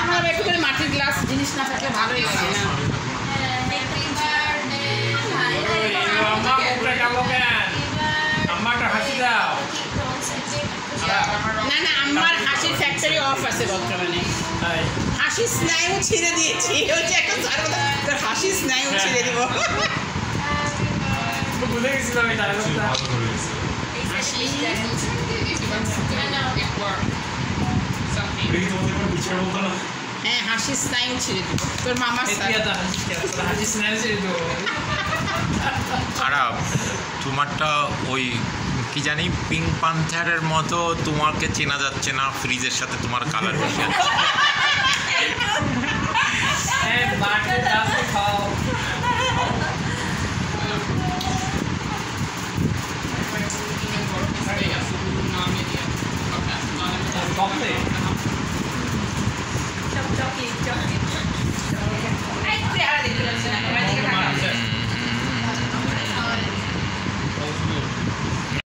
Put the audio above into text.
আমার একটু করে মাটির গ্লাস জিনিস না থাকলে ভালোই লাগে না। না না, আমার হাসির ফ্যাক্টরি অফ আছে বর্তমানে। হাসির স্নায়ু ছিঁড়ে দিয়েছি, হচ্ছে এখন তোর হাসির স্নায়ু ছিঁড়ে দিব। ভুলে গেছিলাম এই ডায়লগটা। হ্যাঁ, হাসির স্নায়ু ছিঁড়ে দিব তোর মামার হাসির স্নায়ু ছিঁড়ে দেবো। খারাপ তোমারটা ওই কি জানি পিঙ্ক পান্থারের মতো, তোমাকে চেনা যাচ্ছে না, ফ্রিজের সাথে তোমার কালার মিশে যাচ্ছে। Compte